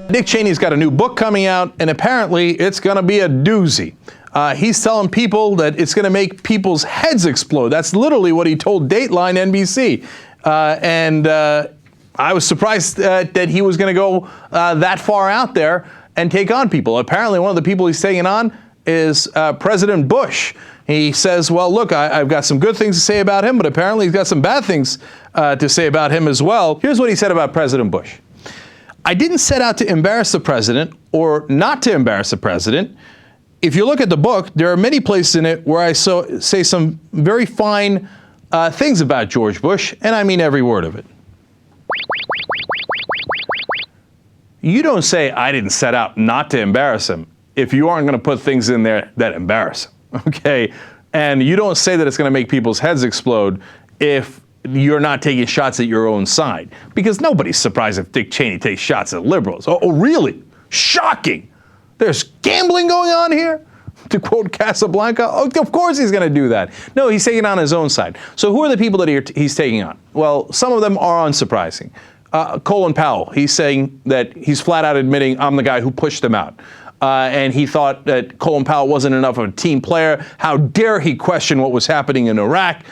Dick Cheney's got a new book coming out, and apparently it's going to be a doozy. He's telling people that it's going to make people's heads explode. That's literally what he told Dateline NBC. I was surprised that he was going to go that far out there and take on people. Apparently, one of the people he's taking on is President Bush. He says, well, look, I've got some good things to say about him, but apparently he's got some bad things to say about him as well. Here's what he said about President Bush. I didn't set out to embarrass the president or not to embarrass the president. If you look at the book, there are many places in it where I say some very fine things about George Bush, and I mean every word of it. You don't say, I didn't set out not to embarrass him, if you aren't going to put things in there that embarrass him, okay? And you don't say that it's going to make people's heads explode if you're not taking shots at your own side. Because nobody's surprised if Dick Cheney takes shots at liberals. Oh, really? Shocking. There's gambling going on here? To quote Casablanca, oh, of course he's going to do that. No, he's taking on his own side. So who are the people that he's taking on? Well, some of them are unsurprising. Colin Powell, he's saying that he's flat out admitting, I'm the guy who pushed him out. And he thought that Colin Powell wasn't enough of a team player. How dare he question what was happening in Iraq?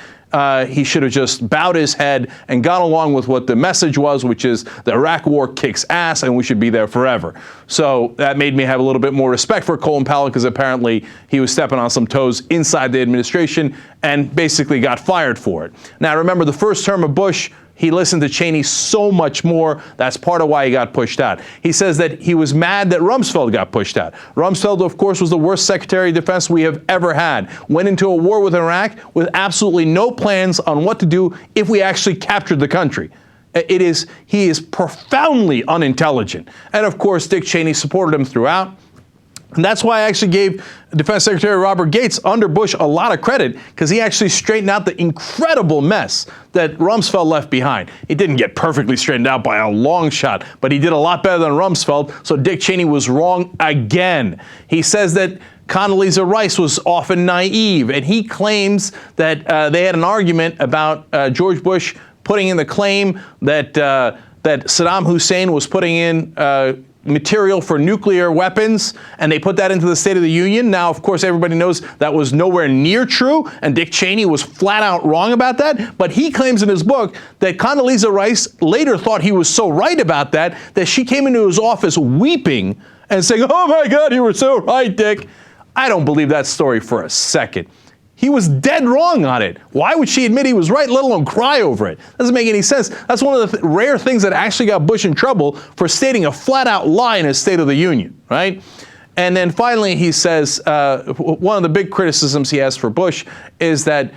He should have just bowed his head and gone along with what the message was, which is the Iraq war kicks ass and we should be there forever. So that made me have a little bit more respect for Colin Powell, because apparently he was stepping on some toes inside the administration and basically got fired for it. Now, remember, the first term of Bush, he listened to Cheney so much more. That's part of why he got pushed out. He says that he was mad that Rumsfeld got pushed out. Rumsfeld, of course, was the worst Secretary of Defense we have ever had. Went into a war with Iraq with absolutely no plans on what to do if we actually captured the country. He is profoundly unintelligent. And of course, Dick Cheney supported him throughout. And that's why I actually gave Defense Secretary Robert Gates under Bush a lot of credit, because he actually straightened out the incredible mess that Rumsfeld left behind. He didn't get perfectly straightened out by a long shot, but he did a lot better than Rumsfeld, so Dick Cheney was wrong again. He says that Condoleezza Rice was often naive, and he claims that they had an argument about George Bush putting in the claim that Saddam Hussein was putting in material for nuclear weapons, and they put that into the State of the Union. Now, of course, everybody knows that was nowhere near true, and Dick Cheney was flat out wrong about that. But he claims in his book that Condoleezza Rice later thought he was so right about that she came into his office weeping and saying, oh my God, you were so right, Dick. I don't believe that story for a second. He was dead wrong on it. Why would she admit he was right, let alone cry over it? Doesn't make any sense. That's one of the rare things that actually got Bush in trouble, for stating a flat-out lie in his State of the Union, right? And then finally, he says one of the big criticisms he has for Bush is that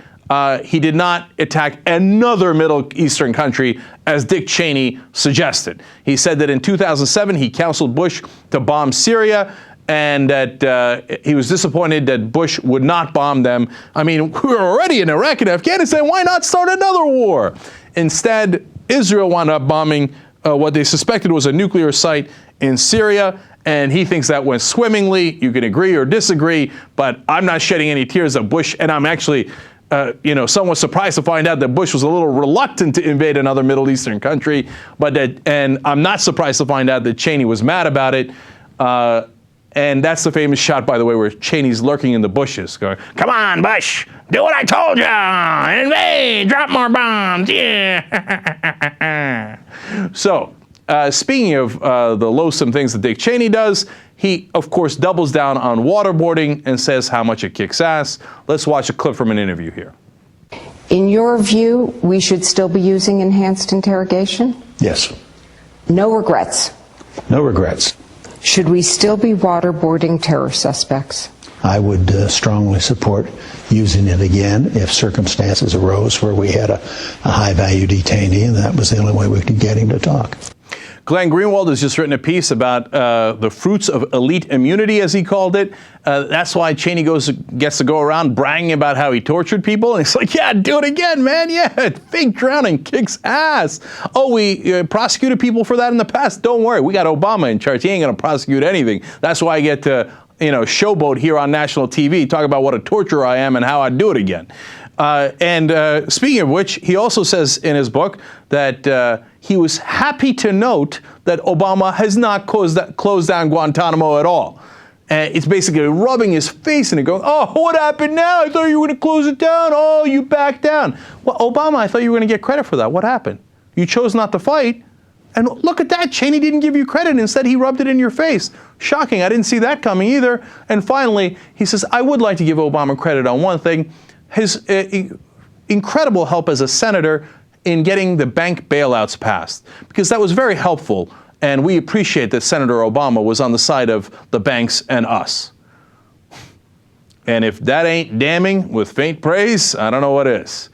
he did not attack another Middle Eastern country, as Dick Cheney suggested. He said that in 2007, he counseled Bush to bomb Syria, and that he was disappointed that Bush would not bomb them. I mean, we were already in Iraq and Afghanistan. Why not start another war? Instead, Israel wound up bombing what they suspected was a nuclear site in Syria, and he thinks that went swimmingly. You can agree or disagree, but I'm not shedding any tears of Bush, and I'm actually somewhat surprised to find out that Bush was a little reluctant to invade another Middle Eastern country, and I'm not surprised to find out that Cheney was mad about it. And that's the famous shot, by the way, where Cheney's lurking in the bushes going, come on, Bush, do what I told you, invade, drop more bombs, yeah. So, speaking of the loathsome things that Dick Cheney does, he, of course, doubles down on waterboarding and says how much it kicks ass. Let's watch a clip from an interview here. In your view, we should still be using enhanced interrogation? Yes. No regrets? No regrets. Should we still be waterboarding terror suspects? I would strongly support using it again if circumstances arose where we had a high-value detainee, and that was the only way we could get him to talk. Glenn Greenwald has just written a piece about the fruits of elite immunity, as he called it. That's why Cheney gets to go around bragging about how he tortured people. And he's like, yeah, do it again, man. Yeah, fake drowning kicks ass. Oh, we prosecuted people for that in the past. Don't worry, we got Obama in charge. He ain't going to prosecute anything. That's why I get to, showboat here on national TV, talk about what a torturer I am and how I'd do it again. Speaking of which, he also says in his book that he was happy to note that Obama has not closed down Guantanamo at all. And it's basically rubbing his face and going, oh, what happened now? I thought you were going to close it down. Oh, you backed down. Well, Obama, I thought you were going to get credit for that. What happened? You chose not to fight. And look at that. Cheney didn't give you credit. Instead, he rubbed it in your face. Shocking. I didn't see that coming either. And finally, he says, I would like to give Obama credit on one thing. His incredible help as a senator in getting the bank bailouts passed, because that was very helpful. And we appreciate that Senator Obama was on the side of the banks and us. And if that ain't damning with faint praise, I don't know what is.